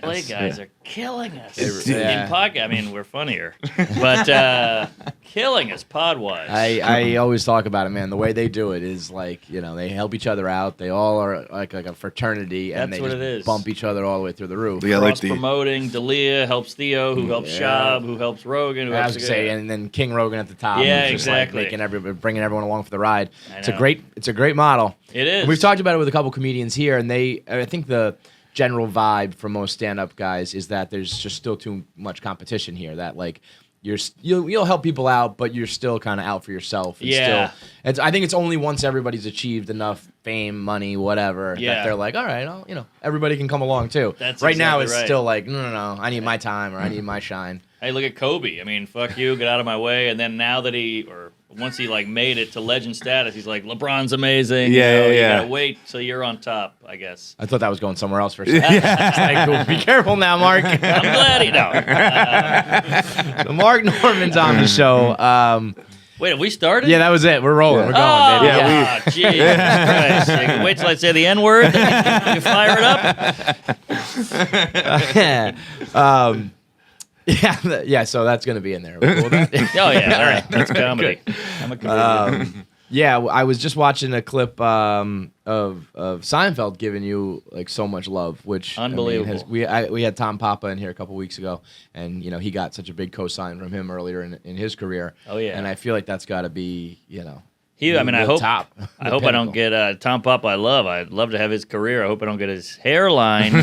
LA guys are killing us. Yeah. In podcast, I mean, we're funnier, but killing us pod-wise. I always talk about it, man. The way they do it is like, they help each other out. They all are like a fraternity, and That's they what just it is. bump each other all the way through the roof. Yeah, like Cross-promoting. D'Elia helps Theo, who helps Shab, who helps Rogan, who I helps was gonna say, and then King Rogan at the top. Yeah, who's just exactly. Like bringing everyone along for the ride. It's a know. great model. It is. And we've talked about it with a couple comedians here, and I think the general vibe for most stand-up guys is that there's just still too much competition here. That like you'll help people out, but you're still kind of out for yourself. And Yeah. I think it's only once everybody's achieved enough fame, money, whatever, that they're like, all right, everybody can come along too. That's right now, exactly it's right. still like, no, I need my time or I need my shine. Hey, look at Kobe. I mean, fuck you, get out of my way. And then now that once he like made it to legend status, he's like, LeBron's amazing. Yeah. You gotta wait till you're on top, I guess. I thought that was going somewhere else for a second. Like, cool. Be careful now, Mark. I'm glad he don't. So Mark Norman's on the show. Wait, have we started? Yeah, that was it. We're rolling. We're going, baby. Yeah, Jesus Christ. You can wait till I say the N-word, then you fire it up. Yeah, so that's going to be in there. We're cool with that? Oh, yeah, all right. That's comedy. I'm a comedian. Yeah, I was just watching a clip of Seinfeld giving you like so much love, which Unbelievable. we had Tom Papa in here a couple weeks ago, and he got such a big cosign from him earlier in his career. Oh, yeah. And I feel like that's got to be I hope top. I hope I don't get Tom Papa. I'd love to have his career. I hope I don't get his hairline.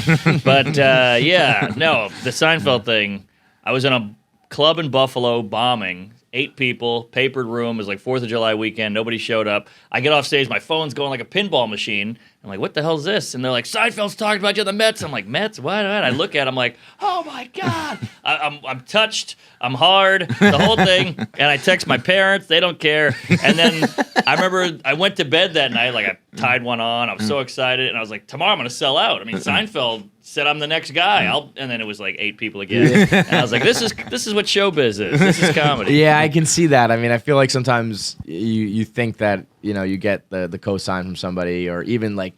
But the Seinfeld thing. I was in a club in Buffalo bombing. 8 people, papered room. It was like 4th of July weekend. Nobody showed up. I get off stage. My phone's going like a pinball machine. I'm like, what the hell is this? And they're like, Seinfeld's talking about you at the Mets. I'm like, Mets? What? I look at it. I'm like, oh, my God. I'm touched. I'm hard. The whole thing. And I text my parents. They don't care. And then I remember I went to bed that night. Like, I tied one on. I was so excited. And I was like, tomorrow I'm going to sell out. I mean, Seinfeld said I'm the next guy. And then it was like 8 people again. And I was like, this is what showbiz is. This is comedy. Yeah, I can see that. I mean, I feel like sometimes you think that you get the cosign from somebody, or even like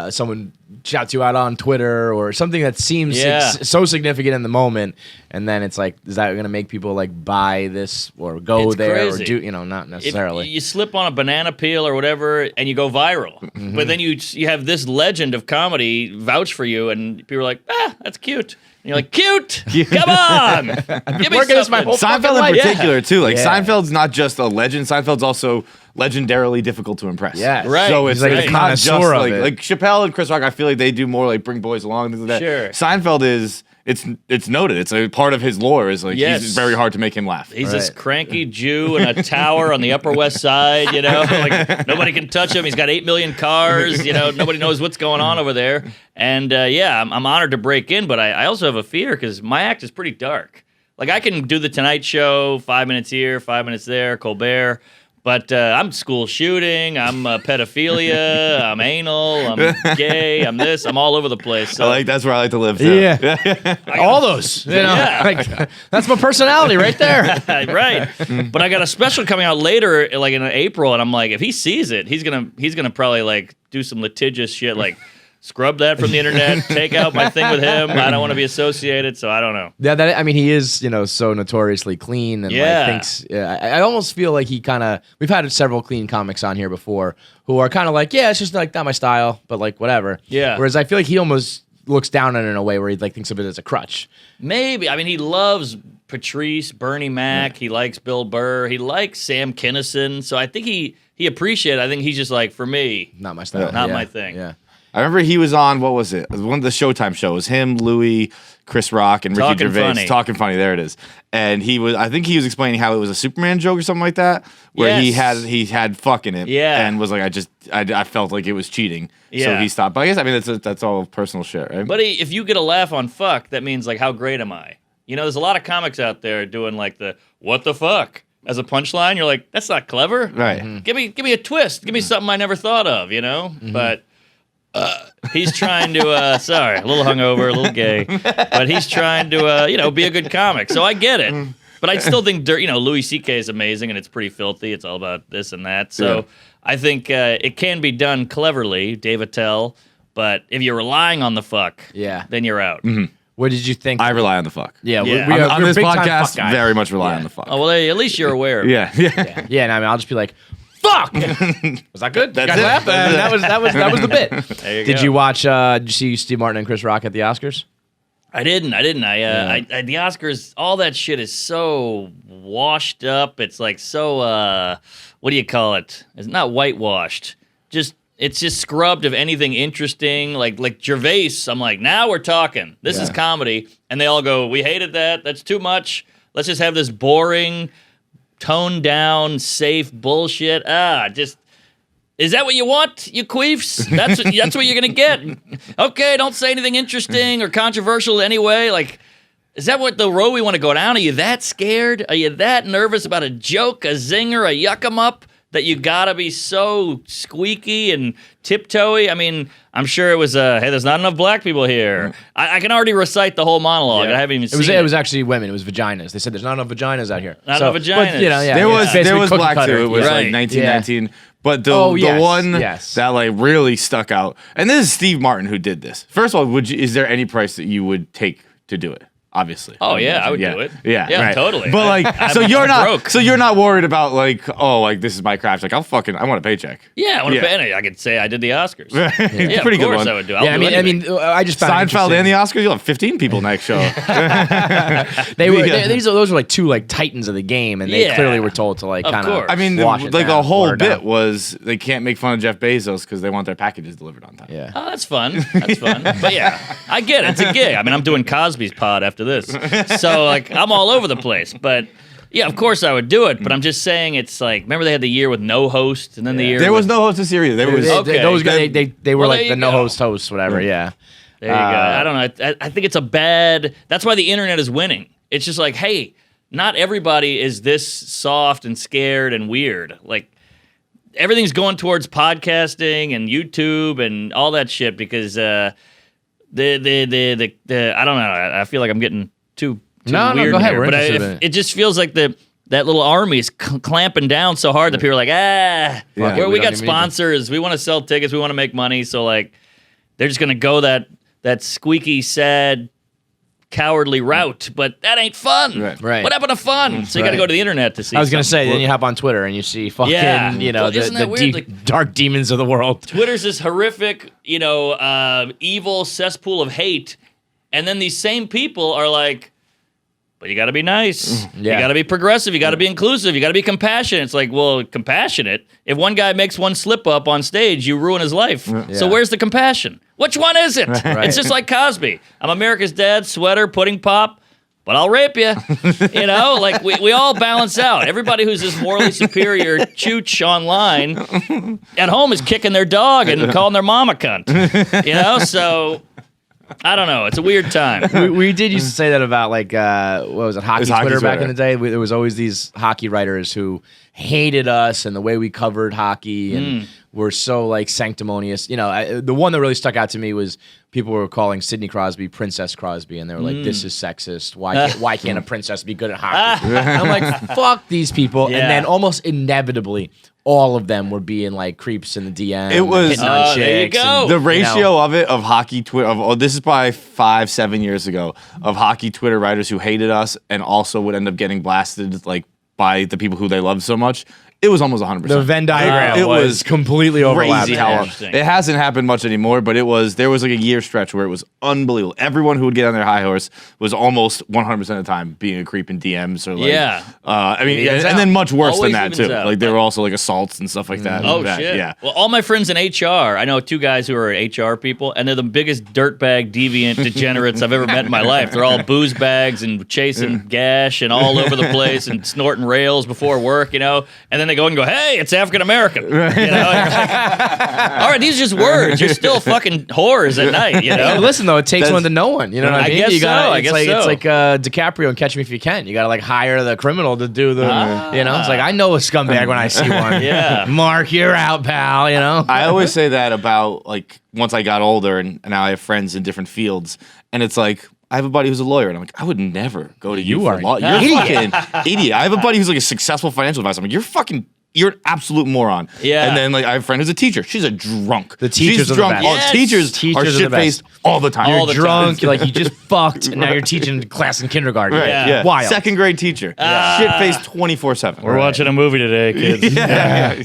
someone shouts you out on Twitter or something that seems so significant in the moment, and then it's like, is that going to make people like buy this or go It's there crazy. or do not necessarily? If you slip on a banana peel or whatever and you go viral, but then you have this legend of comedy vouch for you, and people are like, that's cute. And you're like, cute? Come on! Give me Working this my something. whole fucking Seinfeld in life. particular, too. Like, Yeah. Seinfeld's not just a legend. Seinfeld's also legendarily difficult to impress. Yes. Right. So it's He's like like a not just connoisseur of like, it. like Chappelle and Chris Rock, I feel like they do more like bring boys along, things like that. Sure. Seinfeld it's noted. It's a part of his lore is like Yes. he's very hard to make him laugh. He's this Right. cranky Jew in a tower on the Upper West Side, like nobody can touch him. He's got 8 million cars, nobody knows what's going on over there. And I'm honored to break in, but I also have a fear because my act is pretty dark. Like I can do the Tonight Show, 5 minutes here, 5 minutes there, Colbert. But I'm school shooting, I'm pedophilia, I'm anal, I'm gay, I'm this, I'm all over the place. So That's where I like to live too. Yeah, all those. Yeah. Like, that's my personality right there. right. But I got a special coming out later, like in April, and I'm like, if he sees it, he's gonna probably like do some litigious shit, like scrub that from the internet, take out my thing with him. I don't want to be associated, so I don't know. Yeah, he is, so notoriously clean and like thinks. Yeah, I almost feel like he kind of. We've had several clean comics on here before who are kind of like, yeah, it's just like not my style, but like whatever. Yeah. Whereas I feel like he almost looks down on it in a way where he like thinks of it as a crutch. Maybe. I mean, he loves Patrice, Bernie Mac. He likes Bill Burr. He likes Sam Kinison. So I think he appreciates it. I think he's just like, for me, Not my style. Not Yeah, my thing. Yeah. I remember he was on, what was it? It was one of the Showtime shows. Him, Louis, Chris Rock, and Ricky Talking Gervais. Funny. Talking Funny, there it is. And I think he was explaining how it was a Superman joke or something like that, where he had fuck in it. Yeah. And was like, I felt like it was cheating. So Yeah. he stopped. But I guess, that's all personal shit, right? But if you get a laugh on fuck, that means like, how great am I? There's a lot of comics out there doing like the what the fuck as a punchline. You're like, that's not clever. Right. Give me a twist. Give me something I never thought of. But he's trying to. Sorry, a little hungover, a little gay, but he's trying to be a good comic. So I get it. But I still think Louis C.K. is amazing, and it's pretty filthy. It's all about this and that. So I think it can be done cleverly, Dave Attell. But if you're relying on the fuck, Yeah. then you're out. What did you think? I rely on the fuck. Yeah, Yeah. On we're this big time fuck podcast, guys. very much rely on the fuck. Oh well, at least you're aware. Of it. Yeah. Yeah, and I mean, I'll just be like, "Fuck." Was that good? That's You guys it. laughed? That was the bit. There you Did go. you watch? Did you see Steve Martin and Chris Rock at the Oscars? I didn't. I the Oscars, all that shit is so washed up. It's like so. What do you call it? It's not whitewashed. It's just scrubbed of anything interesting. Like Gervais, I'm like, now we're talking. This is comedy, and they all go, we hated that. That's too much. Let's just have this boring, toned down, safe bullshit. Is that what you want, you queefs? That's what you're gonna get. Okay, don't say anything interesting or controversial anyway. Like, is that what the road we want to go down? Are you that scared? Are you that nervous about a joke, a zinger, a yuck 'em up that you gotta be so squeaky and tiptoey? I mean, I'm sure it was hey, there's not enough black people here. I can already recite the whole monologue. I haven't even seen it. It was actually women. It was vaginas. They said there's not enough vaginas out here. Not enough vaginas. But, you know, There was basically black cookie too. It was cutter. like 1919. But the yes, one yes. that like really stuck out, and this is Steve Martin who did this. First of all, is there any price that you would take to do it? Obviously. Oh yeah, I would do it. Yeah, right. Totally. But like, I'm broke. so you're not worried about like, oh, like this is my craft. Like I want a paycheck. Yeah, I want to pay. I could say I did the Oscars. Yeah, Pretty of good course one. I would do. Yeah, I mean, I just found Seinfeld and it the Oscars, you'll have 15 people next show. those were like two like titans of the game, and they clearly were told to like Of kind course. of. I mean, wash it like down, a whole water it bit down. was they can't make fun of Jeff Bezos because they want their packages delivered on time. Yeah. Oh, that's fun. That's fun. But yeah, I get it. It's a gig. I mean, I'm doing Cosby's pod after this. So, like, I'm all over the place. But, yeah, of course I would do it. But I'm just saying it's like, remember they had the year with no host and then the year There was with, no host of series. There was Okay. Those guys, they were Well, like there the you no go. hosts, whatever. Yeah. There you go. I don't know. I think it's a bad. That's why the internet is winning. It's just like, hey, not everybody is this soft and scared and weird. Like, everything's going towards podcasting and YouTube and all that shit because the I don't know. I feel like I'm getting too No, weird go ahead. here. We're But interested in it. it just feels like that little army is clamping down so hard that people are like, we we got don't even need sponsors. We want to sell tickets. We want to make money. So like, they're just gonna go that squeaky, sad, cowardly route. But that ain't fun. Right. What happened to fun? So you got to Right. go to the internet to see. I was gonna something. say, then you hop on Twitter and you see fucking, Yeah. you know, Well, isn't that weird? Like- dark demons of the world. Twitter's this horrific, evil cesspool of hate, and then these same people are like, but you got to be nice. Yeah. You got to be progressive. You got to be inclusive. You got to be compassionate. It's like, well, compassionate. If one guy makes one slip up on stage, you ruin his life. So Yeah. where's the compassion? Which one is it? Right. It's just like Cosby. I'm America's dad, sweater, pudding pop, but I'll rape you. Like we all balance out. Everybody who's this morally superior chooch online at home is kicking their dog and calling their mom a cunt. So I don't know. It's a weird time. we did used to say that about like what was it, hockey hockey Twitter back Twitter. in the day. There was always these hockey writers who hated us and the way we covered hockey and were so like sanctimonious. The one that really stuck out to me was people were calling Sidney Crosby Princess Crosby, and they were like, "This is sexist. Why can't a princess be good at hockey?" And I'm like, "Fuck these people!" Yeah. And then almost inevitably, all of them were being like creeps in the DM. It was- hitting on there you chicks go. and, The ratio of it, of hockey Twitter, this is probably 5-7 years ago, of hockey Twitter writers who hated us and also would end up getting blasted like by the people who they loved so much. It was almost 100%. the Venn diagram It was was completely overlapping. Crazy how Interesting. it hasn't happened much anymore, but there was like a year stretch where it was unbelievable. Everyone who would get on their high horse was almost 100% of the time being a creep in DMs or like, Yeah. and then much worse Always than that evens too. out. Like there were also like assaults and stuff like that. Oh, That- shit. Yeah. Well, all my friends in HR, I know two guys who are HR people, and they're the biggest dirtbag, deviant degenerates I've ever met in my life. They're all booze bags and chasing gash and all over the place and snorting rails before work, and then they go and go, hey, it's African American. And you're like, all right, these are just words. You're still fucking whores at night, Hey, listen though, it takes one to know one. You know what I I mean? guess You gotta, so, I it's guess like so. it's like DiCaprio and Catch Me If You Can. You gotta like hire the criminal to do the. It's like I know a scumbag when I see one. Yeah. Mark, you're out, pal. I always say that about like once I got older and now I have friends in different fields, and it's like I have a buddy who's a lawyer, and I'm like, I would never go to you for are law. an You're a fucking idiot. I have a buddy who's like a successful financial advisor. I'm like, you're a fucking you're an absolute moron. Yeah. And then like I have a friend who's a teacher. She's a drunk. The teachers She's are the drunk. best. All Yes. teachers are Teachers are the best. shit-faced all the time. All You're the drunk, time. like you just fucked, and now you're teaching class in kindergarten. Right, Yeah. yeah. Wild. Second grade teacher. Shit-faced 24/7. We're watching a movie today, kids.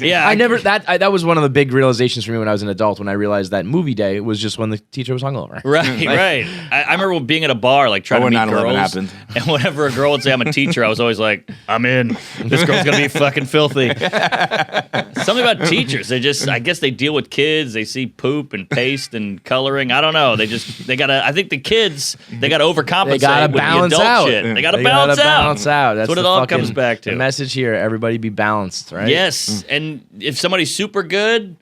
Yeah. I never that was one of the big realizations for me when I was an adult, when I realized that movie day was just when the teacher was hungover. Right, right. I remember being at a bar, like trying to when meet 9/11 girls, happened. and whenever a girl would say I'm a teacher, I was always like, I'm in. This girl's gonna be fucking filthy. Something about teachers, I guess they deal with kids. They see poop and paste and coloring. I don't know. They gotta. I think the kids they gotta overcompensate They gotta with balance the adult out. shit. They gotta They balance gotta out. balance out. That's what it the all fucking- comes back to. The message here: everybody be balanced, right? Yes, and if somebody's super good,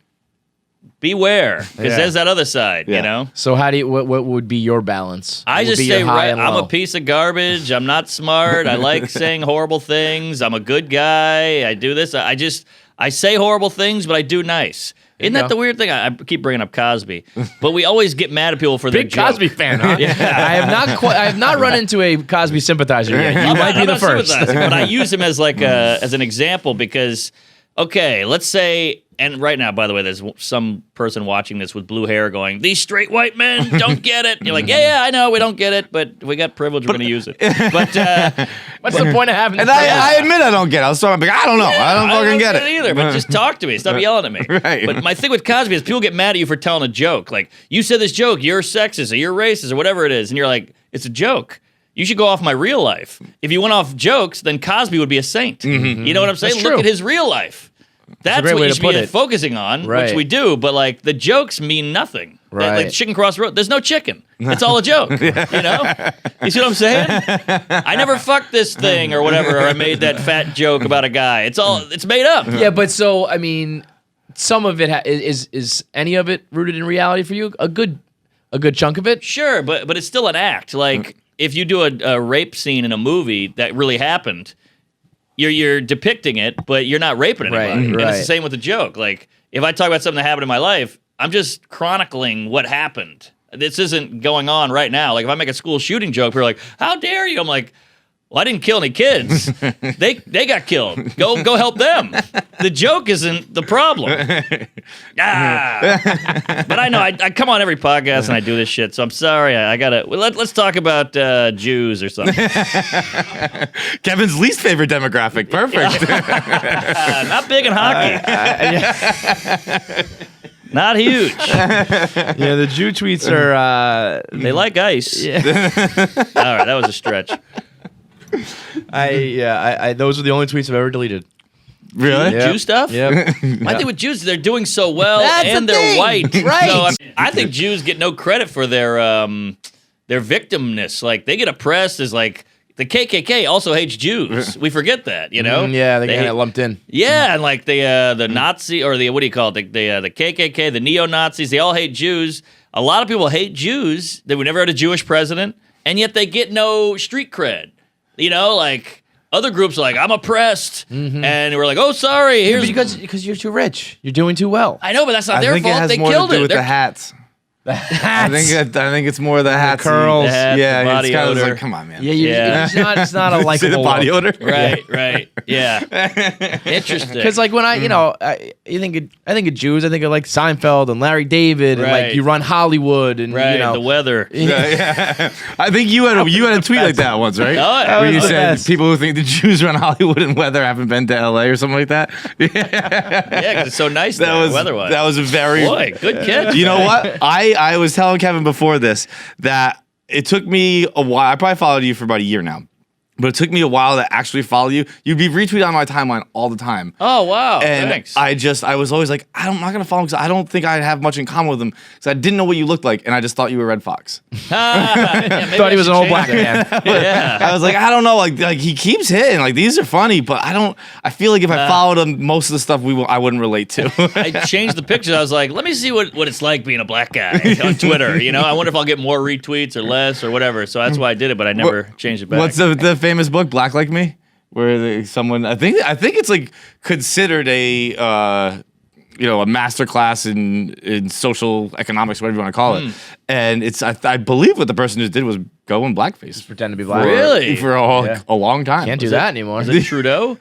beware, because Yeah. there's that other side. Yeah. You know. So how do you? What would be your balance? I What would just be your say, high right, and I'm low? a piece of garbage. I'm not smart. I like saying horrible things. I'm a good guy. I do this. I say horrible things, but I do nice. Isn't you that go. the weird thing? I keep bringing up Cosby, but we always get mad at people for Big their Cosby joke. fan, huh? Yeah. I have not run into a Cosby sympathizer yet. You I'm might be I'm the not first. sympathizing, but I use him as like as an example because, okay, let's say, and right now, by the way, there's some person watching this with blue hair going, "These straight white men don't get it." And you're like, yeah, I know we don't get it, but we got privilege, we're going to use it. But What's the point of having? And I admit I don't get it. I was talking like, I don't know. I don't fucking get it. either. But just talk to me. Stop yelling at me. Right. But my thing with Cosby is people get mad at you for telling a joke. Like, you said this joke, you're sexist or you're racist or whatever it is, and you're like, it's a joke. You should go off my real life. If you went off jokes, then Cosby would be a saint. You know what I'm saying? That's Look true. at his real life. That's great what way you to should put be it. focusing on, which Right. we do. But like the jokes mean nothing. Right. Like chicken cross road. There's no chicken. It's all a joke. You know? You see what I'm saying? I never fucked this thing or whatever. Or I made that fat joke about a guy. It's made up. Yeah, but so I mean, some of it is any of it rooted in reality for you? A good chunk of it. Sure, but it's still an act. Like if you do a rape scene in a movie that really happened, you're depicting it, but you're not raping anybody. Right, And it's right. the same with a joke. Like if I talk about something that happened in my life, I'm just chronicling what happened. This isn't going on right now. Like if I make a school shooting joke, people are like, "How dare you?" I'm like, "Well, I didn't kill any kids. They got killed. Go help them. The joke isn't the problem." But I know I come on every podcast and I do this shit, so I'm sorry. I gotta let's talk about Jews or something. Kevin's least favorite demographic. Perfect. Not big in hockey. Not huge. Yeah, the Jew tweets are. They like ice. All right, that was a stretch. I those are the only tweets I've ever deleted. Really? Yeah. Jew stuff? Yep. I think with Jews, they're doing so well, That's and the they're thing. white. Right. So I think Jews get no credit for their victimness. Like they get oppressed as like the KKK also hates Jews. We forget that, you know? Yeah, they get hate- lumped in. Yeah, and like the Nazi or the what do you call it? The KKK, the neo Nazis, they all hate Jews. A lot of people hate Jews. They would never had a Jewish president, and yet they get no street cred. You know, like. Other groups are like, I'm oppressed. And we're like, oh, sorry. Here's Because you're too rich. You're doing too well. I know, but that's not I their think it fault. has They more killed to do it. with They're- the hats. I Hats. think it's more the hats. curls. The hat, yeah, the body it's kind of odor. like, come on, man. Yeah, Yeah. It's not a See likable the body look. odor? Right. Yeah. Interesting. Because like when I think of Jews, I think of like Seinfeld and Larry David and Right. like you run Hollywood and right, you know the weather. Yeah. I think you had a tweet like that once, right? Oh, yeah. Where you was the said best. people who think the Jews run Hollywood and weather haven't been to LA or something like that. Yeah, because it's so nice That there, was weather-wise. that was a very Boy, good catch. You know what? I was telling Kevin before this that it took me a while. I probably followed you for about a year now. But it took me a while to actually follow you. You'd be retweeted on my timeline all the time. Oh, wow. And Thanks. I was always like, I'm not gonna follow him because I don't think I have much in common with him because I didn't know what you looked like, and I just thought you were Red Fox. thought he was an old black man. Yeah. I was like, I don't know, like he keeps hitting, like these are funny, but I feel like if I followed him, most of the stuff I wouldn't relate to. I changed the pictures. I was like, let me see what it's like being a black guy on Twitter. You know, I wonder if I'll get more retweets or less or whatever. So that's why I did it, but I never changed it back. What's the famous book, Black Like Me? Where someone I think it's like considered a a master class in social economics, whatever you want to call it. And I believe what the person just did was go in blackface. Just pretend to be black. Really? For a long time. Can't do that anymore. Is it Trudeau?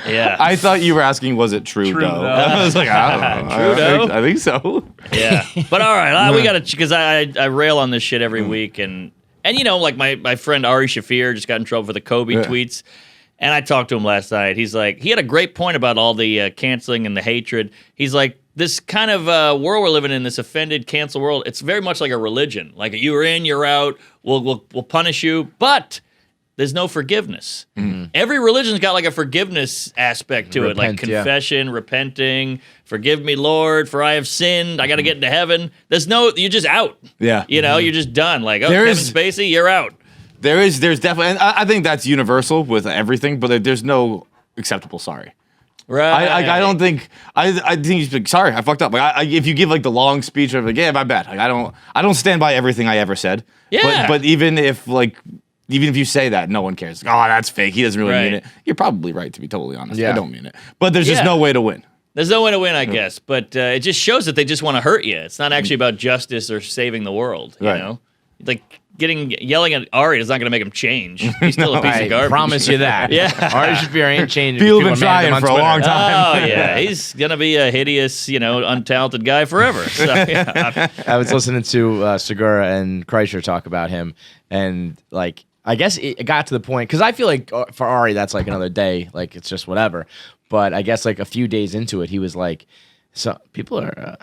Yeah. I thought you were asking, was it Trudeau? I was like, I don't know. Trudeau? I think so. Yeah. But all right, we got to, because I rail on this shit every week. And like my friend Ari Shafir just got in trouble for the Kobe tweets. And I talked to him last night. He's like, he had a great point about all the canceling and the hatred. He's like, this kind of world we're living in, this offended, cancel world, it's very much like a religion. Like, you're in, you're out, we'll punish you, but there's no forgiveness. Every religion's got like a forgiveness aspect to it, like confession, repenting, forgive me, Lord, for I have sinned, I got to get into heaven. You're just out. Yeah. You're just done. Like, Kevin Spacey, you're out. There's definitely, and I think that's universal with everything, but there's no acceptable sorry. Right. I don't think, I think you should be like, sorry, I fucked up. Like, if you give like the long speech of like, yeah, my bad. Like, I don't stand by everything I ever said. Yeah. But even if you say that, no one cares. Like, oh, that's fake. He doesn't really mean it. You're probably right, to be totally honest. Yeah. I don't mean it. But there's just no way to win. There's no way to win, I guess. But it just shows that they just want to hurt you. It's not actually about justice or saving the world, you know? Like, yelling at Ari is not going to make him change. He's still a piece of garbage. I promise you that. Yeah. Ari Shafir ain't changing. People have been trying for a long time. Oh, yeah. He's going to be a hideous, untalented guy forever. So, yeah. I was listening to Segura and Kreischer talk about him, and like, I guess it got to the point, because I feel like for Ari, that's like another day. Like, it's just whatever. But I guess like a few days into it, he was like, so people are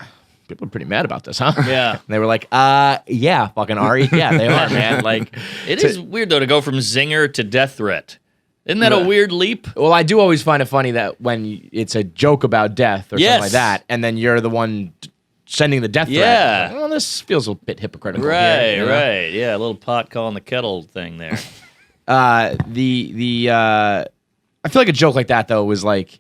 pretty mad about this, huh? Yeah. And they were like, yeah, fucking Ari. Yeah, they are, man. Like, it is weird, though, to go from zinger to death threat. Isn't that a weird leap? Well, I do always find it funny that when it's a joke about death or something like that, and then you're the one sending the death threat. Yeah. Like, well, this feels a bit hypocritical. Right, here, right. Yeah, a little pot calling the kettle thing there. I feel like a joke like that, though, was like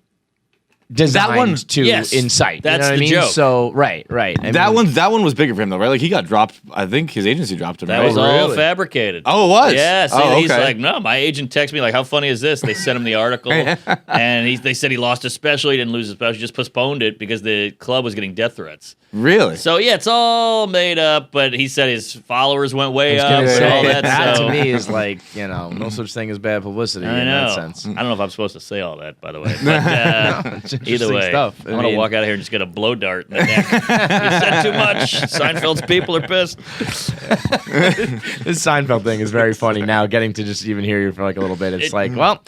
designed to incite. That's you know what the I mean? joke. So, right. That one was bigger for him, though, right? Like, he got dropped. I think his agency dropped him. That right? was all fabricated. Oh, it was? Yeah. So he's okay. like, no, my agent texted me, like, how funny is this? They sent him the article, and they said he lost his special. He didn't lose his special. He just postponed it because the club was getting death threats. Really? So, yeah, it's all made up, but he said his followers went way up and all that. That so. to me is like, no such thing as bad publicity in that sense. I don't know if I'm supposed to say all that, by the way. But either way, stuff. I'm going to walk out of here and just get a blow dart in the neck. You said too much. Seinfeld's people are pissed. This Seinfeld thing is very funny now, getting to just even hear you for like a little bit. It's like, well,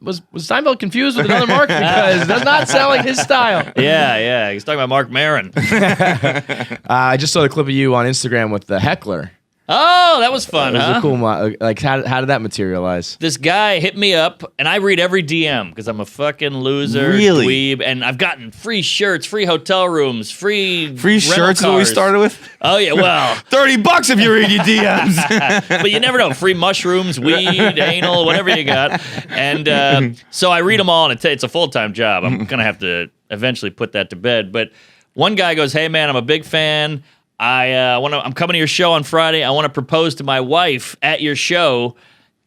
was Seinfeld confused with another Mark? Because it does not sound like his style. Yeah. He's talking about Mark Maron. I just saw the clip of you on Instagram with the heckler. Oh, that was fun, It was huh? a cool like, how did that materialize? This guy hit me up, and I read every DM because I'm a fucking loser, Really? dweeb, and I've gotten free shirts, free hotel rooms, free shirts is what we started with? Oh, yeah, well. $30 if you read your DMs. But you never know. Free mushrooms, weed, anal, whatever you got. And so I read them all, and it's a full-time job. I'm going to have to eventually put that to bed. But one guy goes, hey, man, I'm a big fan. I'm coming to your show on Friday. I want to propose to my wife at your show.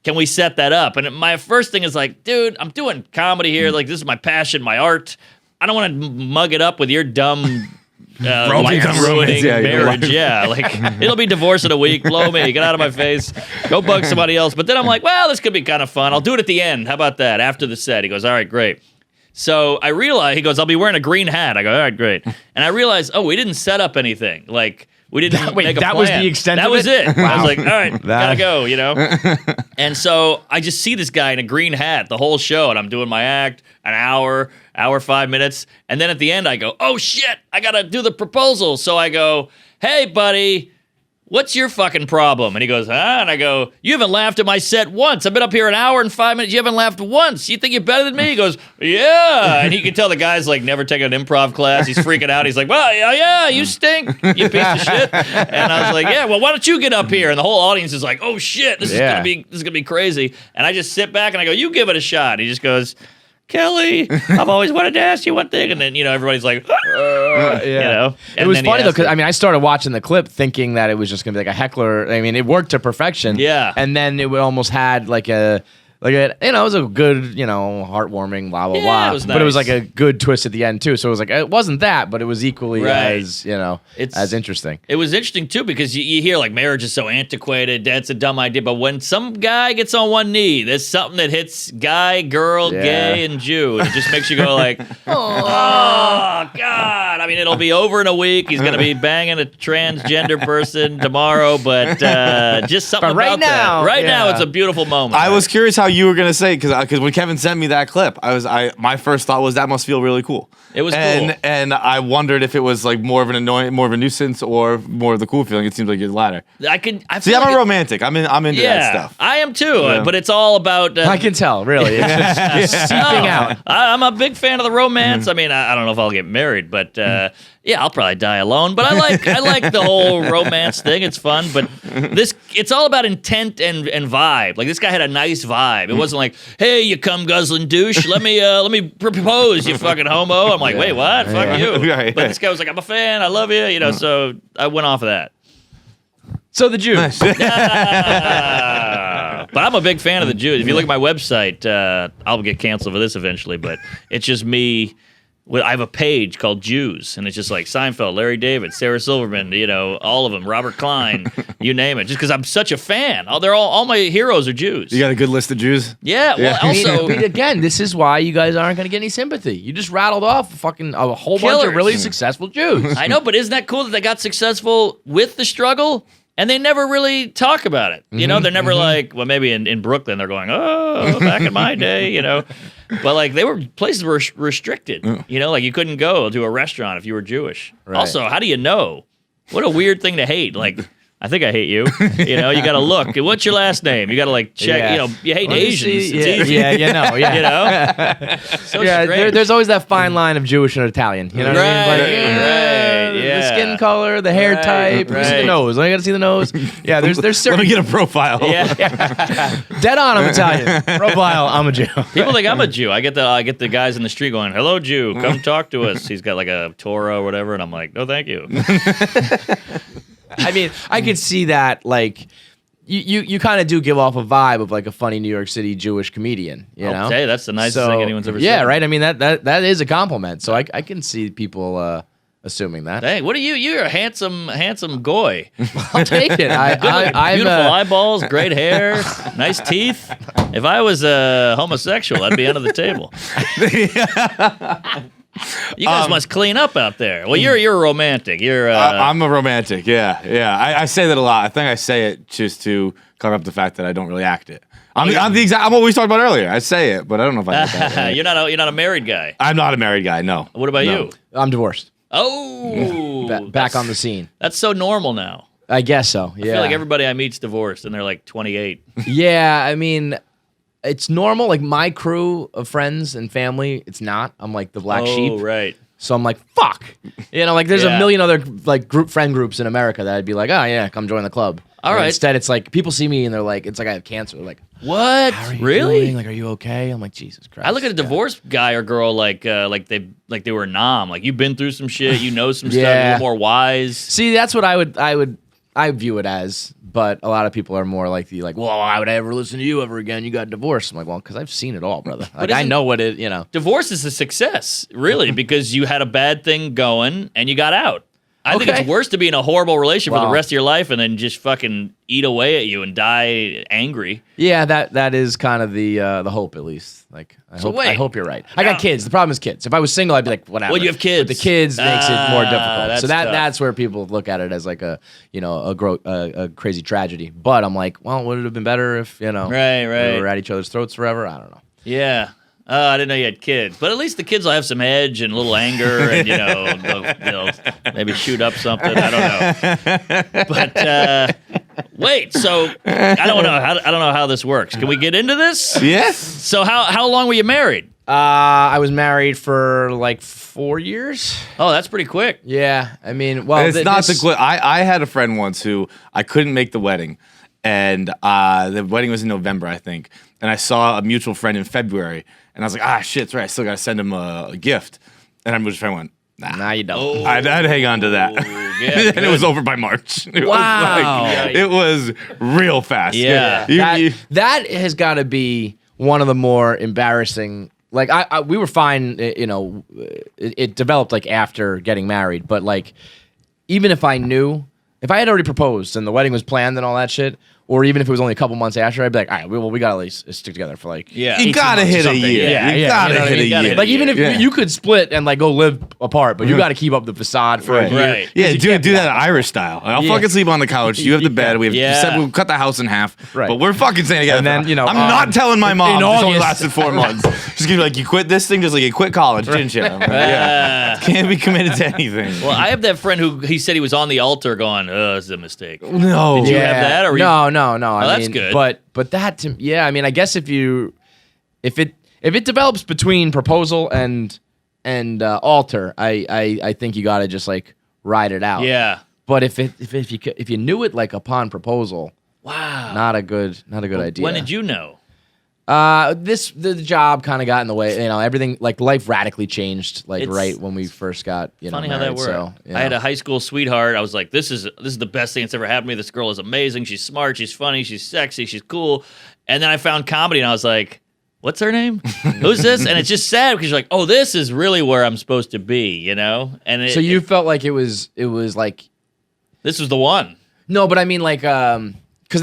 Can we set that up? And my first thing is like, dude, I'm doing comedy here. Like, this is my passion, my art. I don't want to mug it up with your dumb life-ruining marriage. Yeah, like, it'll be divorced in a week. Blow me. Get out of my face. Go bug somebody else. But then I'm like, well, this could be kind of fun. I'll do it at the end. How about that? After the set. He goes, all right, great. So I realize, he goes, I'll be wearing a green hat. I go, all right, great. And I realize, we didn't set up anything. Like, we didn't make a plan. That was the extent that of was it. Wow. I was like, all right, gotta go, And so I just see this guy in a green hat the whole show, and I'm doing my act, an hour, 5 minutes. And then at the end, I go, oh, shit, I gotta do the proposal. So I go, hey, buddy, what's your fucking problem? And he goes, And I go, you haven't laughed at my set once. I've been up here an hour and 5 minutes. You haven't laughed once. You think you're better than me? He goes, yeah. And you can tell the guy's like never taken an improv class. He's freaking out. He's like, well, yeah, you stink, you piece of shit. And I was like, yeah, well, why don't you get up here? And the whole audience is like, oh shit, this is gonna be crazy. And I just sit back and I go, you give it a shot. He just goes, Kelly, I've always wanted to ask you one thing. And then, everybody's like, It was funny, though, because, I started watching the clip thinking that it was just going to be like a heckler. I mean, it worked to perfection. Yeah. And then it almost had like a Like it was a good, heartwarming, blah blah blah. it was But it was nice. like a good twist at the end too. So it was like it wasn't that, but it was equally Right. as It's- as interesting. It was interesting too because you hear like marriage is so antiquated, that's a dumb idea. But when some guy gets on one knee, there's something that hits guy, girl, Yeah. gay, and Jew, and it just makes you go like, oh God! I mean, it'll be over in a week. He's gonna be banging a transgender person tomorrow, but just something But right about now, that. Right now, yeah. it's a beautiful moment. I was curious how you were gonna say because when Kevin sent me that clip, my first thought was that must feel really cool. It was and, cool. and I wondered if it was like more of a nuisance, or more of the cool feeling. It seems like you're the latter. I See, feel I'm like a romantic. I'm into that stuff. I am too. Yeah. But it's all about. I can tell, really. It's just seeping out. I'm a big fan of the romance. I mean, I don't know if I'll get married, but yeah, I'll probably die alone. But I like the whole romance thing. It's fun. But it's all about intent and vibe. Like this guy had a nice vibe. It wasn't like, hey, you cum guzzling douche. Let me propose, you fucking homo. I'm like, wait, what? Fuck you. Right. But this guy was like, I'm a fan. I love you. So I went off of that. So the Jews. But I'm a big fan of the Jews. If you look at my website, I'll get canceled for this eventually, but it's just me. I have a page called Jews, and it's just like Seinfeld, Larry David, Sarah Silverman, all of them, Robert Klein, you name it. Just because I'm such a fan. All my heroes are Jews. You got a good list of Jews? Yeah. Well, also, Again, this is why you guys aren't going to get any sympathy. You just rattled off a whole bunch Killers. of really successful Jews. I know, but isn't that cool that they got successful with the struggle? And they never really talk about it. They're never like, well, maybe in Brooklyn, they're going, oh, back in my day, But like places were restricted, like you couldn't go to a restaurant if you were Jewish. Right. Also, how do you know? What a weird thing to hate. Like, I think I hate you. You got to look. What's your last name? You got to like check. Yeah. You hate Let me Asians. see. It's easy. Yeah. So Yeah, strange. there's always that fine line of Jewish and Italian. You know what I mean? Like, Right, the yeah. skin color, the hair type, right. see the nose. I got to see the nose. Yeah, there's Let certain me get a profile. Yeah. dead on. I'm Italian. Profile. I'm a Jew. People think I'm a Jew. I get the guys in the street going, "Hello, Jew, come talk to us." He's got like a Torah or whatever, and I'm like, "No, thank you." I mean, I could see that. Like, you kind of do give off a vibe of like a funny New York City Jewish comedian. You know, Hey, that's the nicest thing anyone's ever said. Yeah, right. I mean that is a compliment. So I can see people assuming that. Hey, what are you? You're a handsome goy. I'll take it. I'm Beautiful eyeballs, great hair, nice teeth. If I was a homosexual, I'd be under the table. You guys must clean up out there. Well, you're a romantic. You're I'm a romantic. Yeah. I say that a lot. I think I say it just to cover up the fact that I don't really act it. I'm what we talked about earlier. I say it, but I don't know if I did that. Right. you're not a married guy. I'm not a married guy. No. What about No. you? I'm divorced. Oh, Back on the scene. That's so normal now. I guess so. Yeah. I feel like everybody I meet's divorced, and they're like 28. Yeah, I mean, it's normal. Like my crew of friends and family, it's not. I'm like the black sheep. Oh, right. So I'm like, fuck. Like there's Yeah. a million other like friend groups in America that I'd be like, oh yeah, come join the club. All And right. Instead, it's like people see me and they're like, it's like I have cancer. They're like, What? how are you Really? doing? Like, are you okay? I'm like, Jesus Christ. I look at a divorced guy or girl like they were a nom. Like you've been through some shit, you know some stuff, you're a Yeah. little more wise. See, that's what I view it as. But a lot of people are more like well, why would I ever listen to you ever again? You got divorced. I'm like, well, because I've seen it all, brother. Like I isn't- know what it. Divorce is a success, really, because you had a bad thing going and you got out. I think Okay. it's worse to be in a horrible relationship for Wow. the rest of your life and then just fucking eat away at you and die angry. Yeah, that is kind of the hope, at least. Like, I wait. hope you're right. I got kids. The problem is kids. If I was single, I'd be like, whatever. Well, you have kids. But the kids makes it more difficult. that's So tough. that's where people look at it as like a crazy tragedy. But I'm like, well, would it have been better if Right, we right. were at each other's throats forever? I don't know. Yeah. I didn't know you had kids, but at least the kids will have some edge and a little anger, and they'll maybe shoot up something. I don't know. But wait, so I don't know how this works. Can we get into this? Yes. So how long were you married? I was married for like 4 years. Oh, that's pretty quick. Yeah, I mean, well, It's not the quick. I had a friend once who I couldn't make the wedding, and the wedding was in November, I think. And I saw a mutual friend in February, and I was like, shit, that's right. I still got to send him a gift. And my mutual friend went, Nah, you don't. Oh. I'd hang on to that. Yeah, And it was over by March. It Wow. Was it was real fast. Yeah. You- That has got to be one of the more embarrassing. Like we were fine, you know. It developed like after getting married, but like even if I had already proposed and the wedding was planned and all that shit, or even if it was only a couple months after, I'd be like, all right, well, we gotta at least stick together for like you gotta hit a year. You gotta hit a year. Like even if you could split and like go live apart, but you gotta keep up the facade for a year. Right. Yeah, do that Irish style. I'll fucking sleep on the couch. You have the bed. We'll cut the house in half. Right. But we're fucking staying together. And then, you know, I'm not telling my mom. This only August- lasted 4 months. She's gonna be like, you quit this thing just like you quit college, didn't you? I'm like, yeah. Can't be committed to anything. Well, I have that friend who he said he was on the altar going, this is a mistake. No. Did you have that? Or no. that's good. But that I mean, I guess if it develops between proposal and altar, I think you gotta just like ride it out. Yeah. But if you knew it like upon proposal, Wow. not a good idea. When did you know? The job kind of got in the way. You know, everything like life radically changed. Like It's right when we first got Funny married, how that worked. So, I had a high school sweetheart. I was like, this is the best thing that's ever happened to me. This girl is amazing. She's smart. She's funny. She's sexy. She's cool. And then I found comedy, and I was like, what's her name? Who's this? And it's just sad because you're like, oh, this is really where I'm supposed to be, you know? And so you felt like it was like this was the one. no, but I mean like because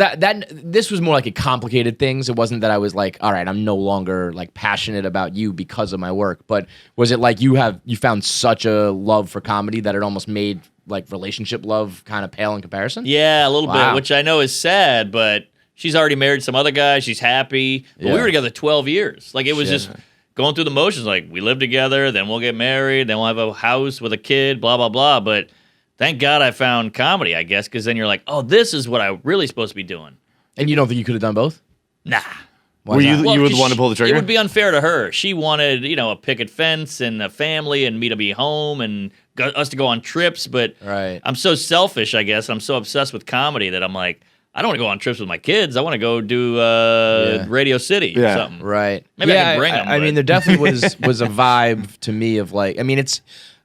this was more like a complicated things. It wasn't that I was like, all right, I'm no longer like passionate about you because of my work. But was it like you found such a love for comedy that it almost made like relationship love kind of pale in comparison? Yeah, a little Wow. bit, which I know is sad, but she's already married some other guy. She's happy. But we Yeah. were together 12 years. Like it was just going through the motions. Like we live together, then we'll get married, then we'll have a house with a kid, blah, blah, blah. But thank God I found comedy, I guess, because then you're like, oh, this is what I'm really supposed to be doing. And you don't think you could have done both? Nah. Why Were is you that? the Well, one to pull the trigger? It would be unfair to her. She wanted, a picket fence and a family and me to be home and us to go on trips. But Right. I'm so selfish, I guess. I'm so obsessed with comedy that I'm like, I don't want to go on trips with my kids. I want to go do Radio City or something. Right. Maybe I can bring them. I mean, there definitely was a vibe to me of like, I mean,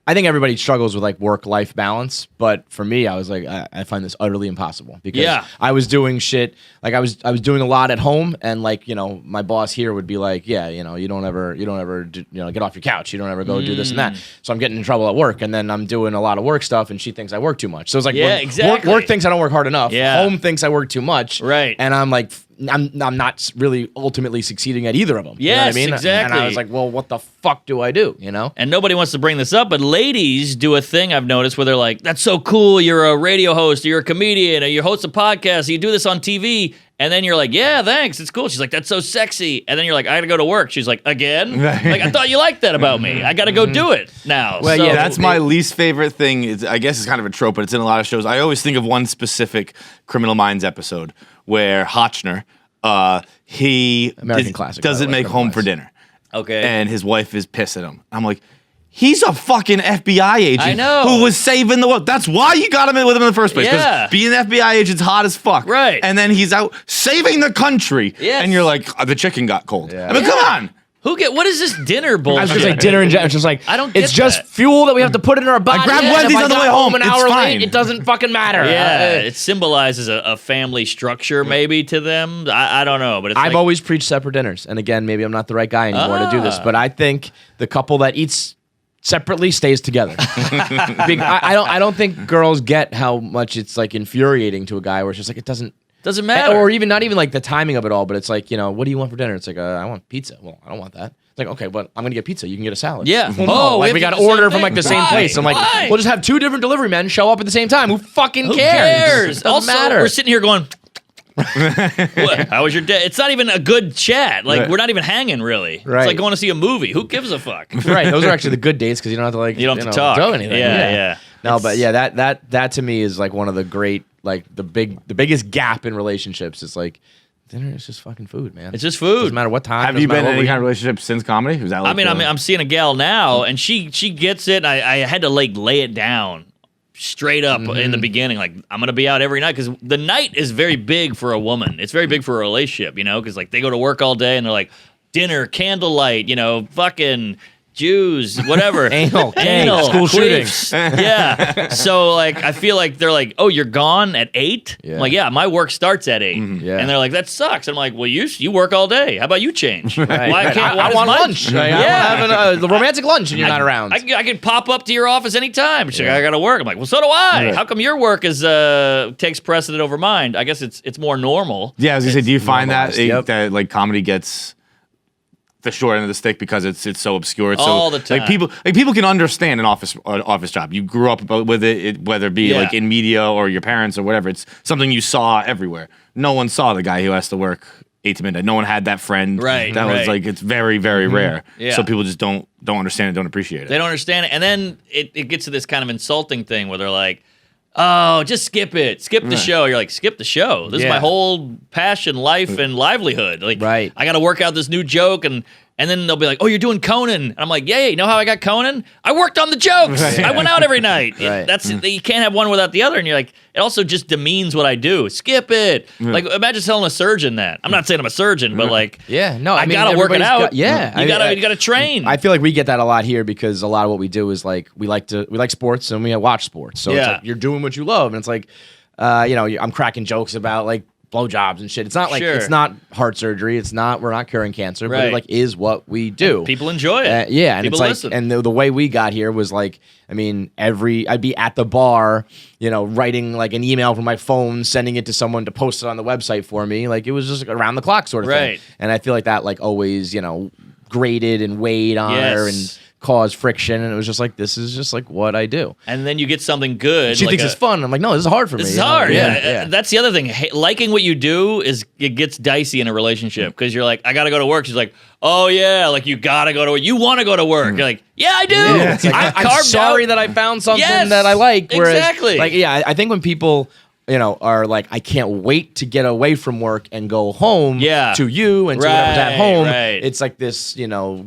I think everybody struggles with like work-life balance, but for me, I was like, I find this utterly impossible because I was doing shit like I was doing a lot at home, and like my boss here would be like, yeah, you don't ever get off your couch, you don't ever go do this and that. So I'm getting in trouble at work, and then I'm doing a lot of work stuff, and she thinks I work too much. So it's like, exactly. Work thinks I don't work hard enough. Yeah. Home thinks I work too much. Right. And I'm like, I'm not really ultimately succeeding at either of them. Yes, you know what I mean? exactly. And I was like, well, what the fuck do I do? And nobody wants to bring this up, but ladies do a thing I've noticed where they're like, that's so cool. You're a radio host, or you're a comedian, or you host a podcast, or you do this on TV. And then you're like, yeah, thanks. It's cool. She's like, that's so sexy. And then you're like, I got to go to work. She's like, again? Like, I thought you liked that about me. I got to go do it now. Well, So- yeah, That's my least favorite thing. I guess it's kind of a trope, but it's in a lot of shows. I always think of one specific Criminal Minds episode where Hotchner, he American classic, doesn't by the way, make Criminal home for Minds. dinner. Okay. And his wife is pissed at him. I'm like, he's a fucking FBI agent I know. who was saving the world. That's why you got him in with him in the first place. Because Yeah. being an FBI agent's hot as fuck. Right. And then he's out saving the country. Yes. And you're like, the chicken got cold. Yeah. I mean, come on. what is this dinner bullshit? I was gonna say dinner in general. It's just like I don't It's get just that. fuel that we have to put in our body. grabbed and Wendy's if I on the got way home. an It's hour fine. late, it doesn't fucking matter. Yeah, it symbolizes a family structure maybe to them. I don't know, but it's I've like, always preached separate dinners, and again, maybe I'm not the right guy anymore to do this, but I think the couple that eats separately stays together. I don't think girls get how much it's like infuriating to a guy where it's just like it doesn't matter. or even not even like the timing of it all, but it's like what do you want for dinner? It's like I want pizza. Well, I don't want that. It's like okay, but I'm gonna get pizza. You can get a salad. Yeah. Well, no, Oh, like we we have got to to do the order same from like the thing. same place. I'm like, Why? we'll just have two different delivery men show up at the same time. Who fucking Who cares? cares? Doesn't Also, matter. we're sitting here going, what? How was your day? It's not even a good chat. Like, Right. we're not even hanging, really. Right. It's like going to see a movie. Who gives a fuck? Right, those are actually the good dates because you don't have to like You don't have to talk. do anything. Yeah. No, but yeah, that to me is like one of the great like the biggest gap in relationships is like dinner is just fucking food, man. It's just food. Doesn't matter what time. Have doesn't you been matter in what any we- kind of relationship since comedy? Was that like I mean, I'm seeing a gal now, and she gets it. And I had to like lay it down straight up in the beginning. Like, I'm gonna be out every night because the night is very big for a woman. It's very big for a relationship, because like they go to work all day and they're like dinner, candlelight, fucking Jews, whatever. Anal, school queefs. Yeah. So like, I feel like they're like, oh, you're gone at 8? Yeah. I'm like, yeah, my work starts at 8. Yeah. And they're like, that sucks. I'm like, well, you work all day. How about you change? Why can't I want lunch. I'm having the romantic lunch and you're not around. I can pop up to your office anytime. She's like, I got to work. I'm like, well, so do I. Right. How come your work is takes precedent over mine? I guess it's more normal. Yeah, I was gonna say, do you find that normalized, that like comedy gets the short end of the stick because it's so obscure? It's All so, the time. People can understand an office job. You grew up with it, whether it be like in media or your parents or whatever. It's something you saw everywhere. No one saw the guy who has to work 8 to midnight. No one had that friend. Right, That was like, it's very, very rare. Yeah. So people just don't understand it, don't appreciate it. They don't understand it. And then it gets to this kind of insulting thing where they're like, oh, just skip it. Skip the show. You're like, skip the show. This is my whole passion, life, and livelihood. Like, Right. I got to work out this new joke, and then they'll be like, oh, you're doing Conan. And I'm like, yay, you know how I got Conan? I worked on the jokes. I went out every night. Right. You can't have one without the other. And you're like, it also just demeans what I do. Skip it. Like, imagine telling a surgeon that. I'm not saying I'm a surgeon, but like, Yeah, no, I gotta work it everybody's out. got- yeah, You gotta train. I feel like we get that a lot here because a lot of what we do is like we like sports and we watch sports. So it's Yeah. like you're doing what you love, and it's like, I'm cracking jokes about like blowjobs and shit. It's not like Sure. it's not heart surgery. We're not curing cancer, but Right. it like is what we do. People enjoy it. Yeah, and People it's like, listen. and the way we got here was like, I mean, I'd be at the bar, writing like an email from my phone, sending it to someone to post it on the website for me. Like it was just around the clock sort of Right. thing. And I feel like that like always, graded and weighed on her Yes. and caused friction. And it was just like, this is just like what I do. And then you get something good. She like thinks it's fun. I'm like, no, this is hard for me. This is hard. Yeah. yeah. That's the other thing. Liking what you do it gets dicey in a relationship because you're like, I got to go to work. She's like, oh, yeah, like you got to go to work. You want to go to work. You're like, yeah, I do. Yeah, it's like, I'm carved sorry out. that I found something Yes, that I like. Whereas, exactly. Like, yeah, I think when people, are like, I can't wait to get away from work and go home to you and to whatever's at home. Right. It's like this,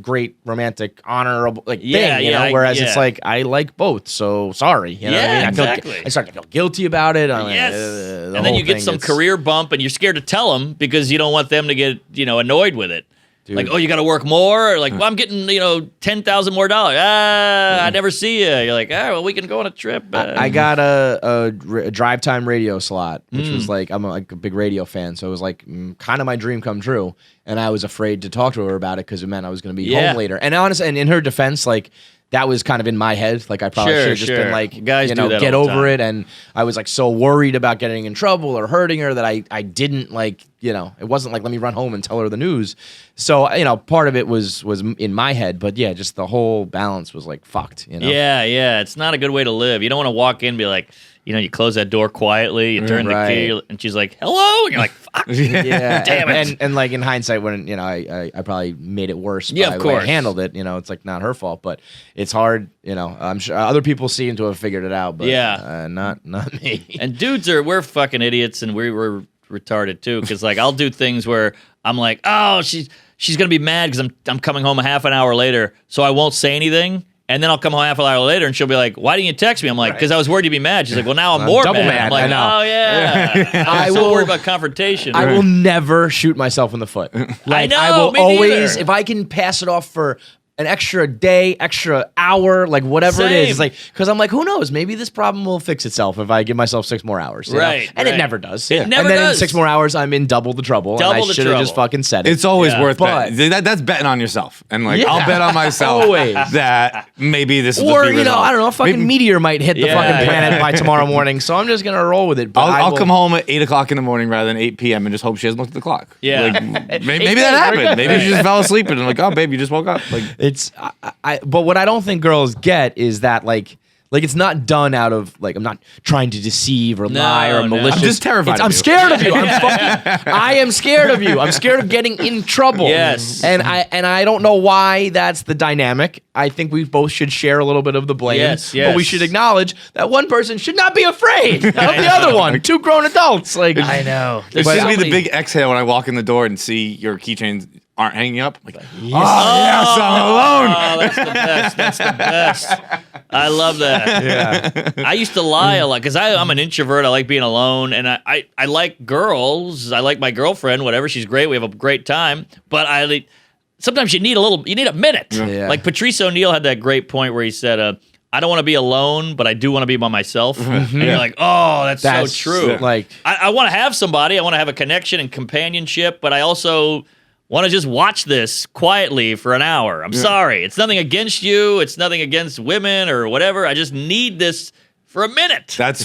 great romantic, honorable thing, yeah, Whereas yeah. it's like, I like both, so sorry. You know what I mean? Exactly. I start to feel guilty about it. I'm Yes. the And then you whole get thing, some it's- career bump and you're scared to tell them because you don't want them to get, annoyed with it. Dude. Like, oh, you got to work more? Or like, well, I'm getting, $10,000 more dollars. I never see you. You're like, well, we can go on a trip. I got a drive time radio slot, which was like, I'm a big radio fan. So it was like kind of my dream come true. And I was afraid to talk to her about it because it meant I was going to be home later. And honestly, and in her defense, like, that was kind of in my head. Like I probably should have just been like, Guys do that get all the over time. it. And I was like so worried about getting in trouble or hurting her that I didn't like, it wasn't like, let me run home and tell her the news. So, part of it was in my head, but yeah, just the whole balance was like fucked, Yeah. It's not a good way to live. You don't want to walk in and be like, you close that door quietly, you turn the key, and she's like, hello? And you're like, fuck. Yeah, Damn it. And like in hindsight, when I probably made it worse. Yeah, by of the way I course. handled it. It's like not her fault, but it's hard. I'm sure other people seem to have figured it out, but not me. And dudes we're fucking idiots and we're retarded too. Cause like I'll do things where I'm like, oh, she's gonna be mad because I'm coming home a half an hour later, so I won't say anything. And then I'll come home half an hour later and she'll be like, why didn't you text me? I'm like, because I was worried you'd be mad. She's like, well, now I'm more double mad. mad, I'm like, I know. oh, yeah. I'm so worried about confrontation. I will never shoot myself in the foot. Like, know, I will me always, neither. if I can pass it off for an extra day, extra hour, like whatever it is. Same. It's like, because I'm like, who knows? Maybe this problem will fix itself if I give myself 6 more hours. you know? Right, And it right. never does. It never and then in does. 6 more hours, I'm in double the trouble. Double and I the should have just trouble. fucking said it. It's always Yeah. worth But- betting. That's betting on yourself. And like, Yeah. I'll bet on myself Always. that maybe this will Or, just be resolved. I don't know, a fucking Maybe- meteor might hit the Yeah, fucking planet yeah. by tomorrow morning. So I'm just going to roll with it. But I'll will- come home at 8 o'clock in the morning rather than 8 p.m. and just hope she hasn't looked at the clock. Yeah. Like, maybe that happened. Maybe she just fell asleep and like, oh, babe, you just woke up. Like, It's but what I don't think girls get is that like it's not done out of like I'm not trying to deceive or lie or no. malicious. I'm just terrified of I'm you. scared of you. I am scared of you. I'm scared of getting in trouble. Yes. And I don't know why that's the dynamic. I think we both should share a little bit of the blame. Yes, But we yes. should acknowledge that one person should not be afraid of the other one. 2 grown adults. Like I know. it's There's just so be the many- big exhale when I walk in the door and see your keychains aren't hanging up. Like, yes, I'm alone. Oh, that's the best. That's the best. I love that. yeah. I used to lie a lot because I'm an introvert. I like being alone, and I like girls. I like my girlfriend, whatever. She's great. We have a great time. But sometimes you need a minute. Yeah. Like Patrice O'Neal had that great point where he said, I don't want to be alone, but I do want to be by myself. And you're like, oh, that's so true. Like, I want to have somebody. I want to have a connection and companionship, but I also want to just watch this quietly for an hour. I'm sorry. It's nothing against you. It's nothing against women or whatever. I just need this for a minute. I've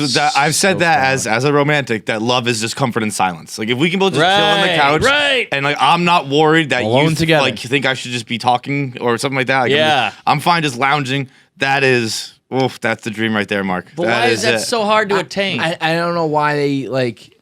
said that as a romantic, that love is just comfort and silence. Like if we can both just chill on the couch, and like I'm not worried that alone together. Like you think I should just be talking or something like that. Like, I'm fine just lounging. That is, that's the dream right there, Mark. But why is that so hard to attain? I don't know why they like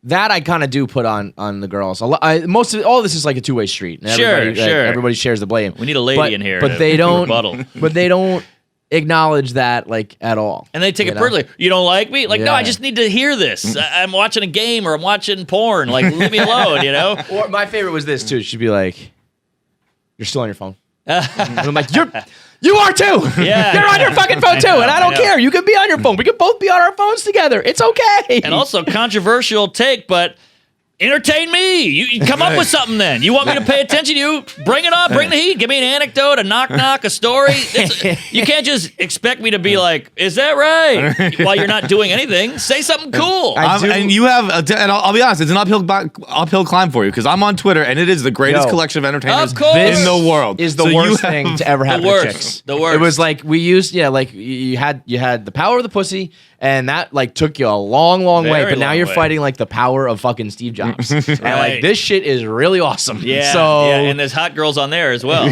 that. I kind of do put on the girls. All this is like a two-way street. And sure. Everybody shares the blame. We need a lady in here, but they don't. Rebuttal. But they don't acknowledge that like at all. And they take it personally. You don't like me? Like, no, I just need to hear this. I'm watching a game or I'm watching porn. Like, leave me alone. Or my favorite was this too. She'd be like, "You're still on your phone." And I'm like, You are too. Yeah. You're on your fucking phone too, and I don't care. You can be on your phone. We can both be on our phones together. It's okay. And also, controversial take, but entertain me. You come up with something then. You want me to pay attention to you? Bring it up. Bring the heat. Give me an anecdote, a knock-knock, a story. You can't just expect me to be like, is that right? While you're not doing anything. Say something cool. And you have, and I'll be honest, it's an uphill climb for you because I'm on Twitter and it is the greatest collection of entertainers in the world. Is the worst thing to ever happen to chicks. The worst. It was like we used, like you had the power of the pussy, and that like took you a long way. But now you're fighting like the power of fucking Steve Jobs. And like this shit is really awesome. Yeah. So and there's hot girls on there as well,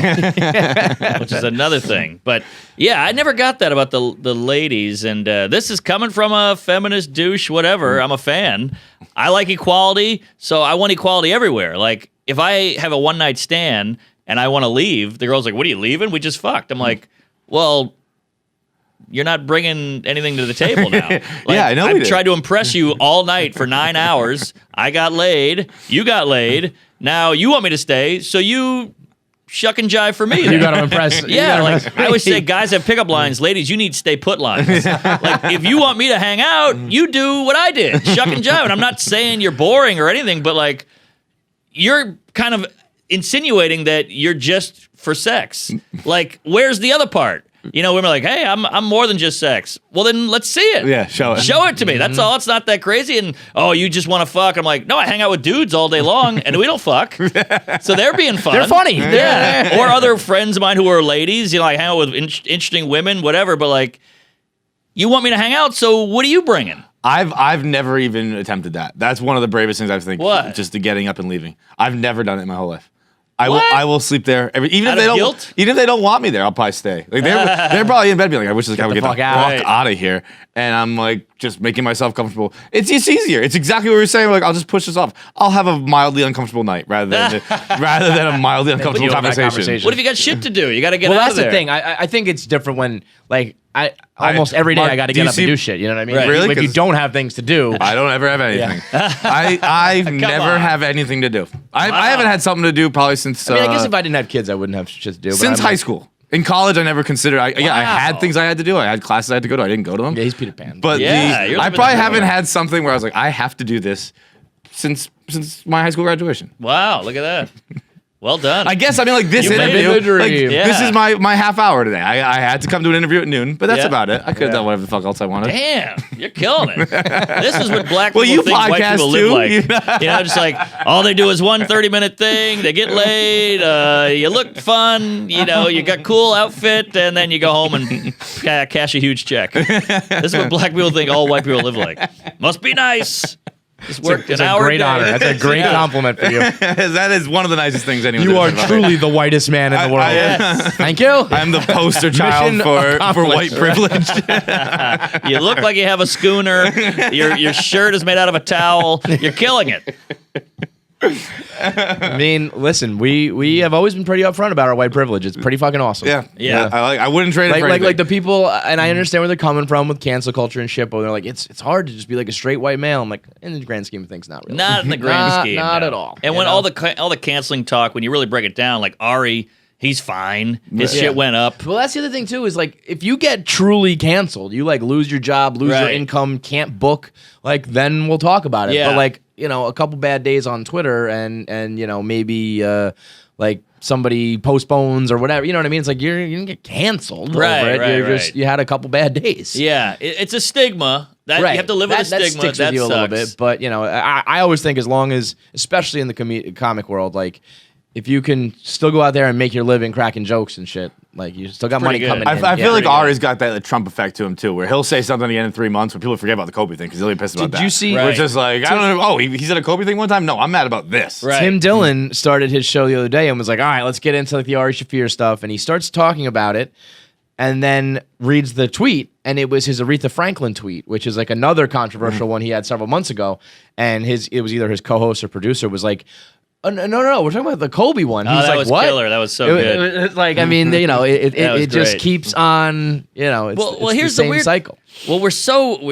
which is another thing. But yeah, I never got that about the ladies. And this is coming from a feminist douche, whatever. I'm a fan. I like equality, so I want equality everywhere. Like if I have a one night stand and I want to leave, the girl's like, "What are you leaving? We just fucked." I'm like, well, you're not bringing anything to the table now. Like, I know. I've tried to impress you all night for 9 hours. I got laid. You got laid. Now you want me to stay, so you shuck and jive for me. You got to impress. Yeah, like I always say, guys have pickup lines. Ladies, you need stay put lines. Like if you want me to hang out, you do what I did, shuck and jive. And I'm not saying you're boring or anything, but like you're kind of insinuating that you're just for sex. Like where's the other part? Women are like, hey, I'm more than just sex. Well, then let's see it. Yeah, show it. Show it to me. That's all. It's not that crazy. And, you just want to fuck. I'm like, no, I hang out with dudes all day long, and we don't fuck. So they're being fun. They're funny. Yeah. Or other friends of mine who are ladies, I hang out with interesting women, whatever. But, like, you want me to hang out, so what are you bringing? I've never even attempted that. That's one of the bravest things I think. What? Just the getting up and leaving. I've never done it in my whole life. I will sleep there even if they don't want me there. I'll probably stay. Like they're probably in bed being like, I wish this guy would get the fuck out of here. And I'm like just making myself comfortable. It's easier. It's exactly what we were saying. We're like, I'll just push this off. I'll have a mildly uncomfortable night rather than a mildly uncomfortable conversation. What if you got shit to do? You got to get out that's of there. the thing. I think it's different when like almost every day I got to get up and do shit. You know what I mean? Right. Really? If you don't have things to do. I don't ever have anything. I never have anything to do. I haven't had something to do probably since. I guess if I didn't have kids, I wouldn't have shit to do. Since high school. In college, I never considered. I had things I had to do. I had classes I had to go to. I didn't go to them. Yeah, he's Peter Pan. But I probably haven't had something where I was like, I have to do this since my high school graduation. Wow, look at that. Well done. I guess like this You made interview. it. Like, Yeah. This is my half hour today. I had to come to an interview at noon, but that's about it. I could have done whatever the fuck else I wanted. Damn, you're killing it. This is what black Well, people you think white podcast people too. live like. Just like all they do is one 30-minute thing. They get laid. You look fun. You got cool outfit, and then you go home and cash a huge check. This is what black people think all white people live like. Must be nice. Just worked an hour. Great honor. That's a great compliment for you. That is one of the nicest things anyone. You are truly the whitest man in the world. Yes. Thank you. I'm the poster child for white privilege. You look like you have a schooner. Your shirt is made out of a towel. You're killing it. I mean, listen, we have always been pretty upfront about our white privilege. It's pretty fucking awesome. Yeah. I wouldn't trade it for anything. Like the people, and I understand where they're coming from with cancel culture and shit, but they're like, it's hard to just be like a straight white male. I'm like, in the grand scheme of things, not really. Not in the grand scheme. Not no. at all. And when all the canceling talk, when you really break it down, like Ari, he's fine. His shit went up. Well, that's the other thing too. Is like if you get truly canceled, you like lose your job, lose your income, can't book. Like then we'll talk about it. Yeah. But like a couple bad days on Twitter and maybe like somebody postpones or whatever. You know what I mean? It's like you didn't get canceled Right, over it. right, You're right. you had a couple bad days. Yeah, it's a stigma. That you have to live with a stigma. That sticks that with you sucks. a little bit. But I always think as long as, especially in the comic world, like if you can still go out there and make your living cracking jokes and shit, like you still got money good. coming in. I feel like pretty Ari's got that Trump effect to him too, where he'll say something again in 3 months, but people forget about the Kobe thing because they'll be pissed about that. Did you see? Right. We're just like, I don't know. Oh, he said a Kobe thing one time. No, I'm mad about this. Right. Tim Dillon started his show the other day and was like, all right, let's get into like the Ari Shaffir stuff. And he starts talking about it and then reads the tweet. And it was his Aretha Franklin tweet, which is like another controversial one he had several months ago. And it was either his co-host or producer was like, oh, no, we're talking about the Kobe one. He's that like, was what? killer. That was so good. It's like, I mean, it just great. keeps on, it's, Well, it's here's the the same weird cycle. Well,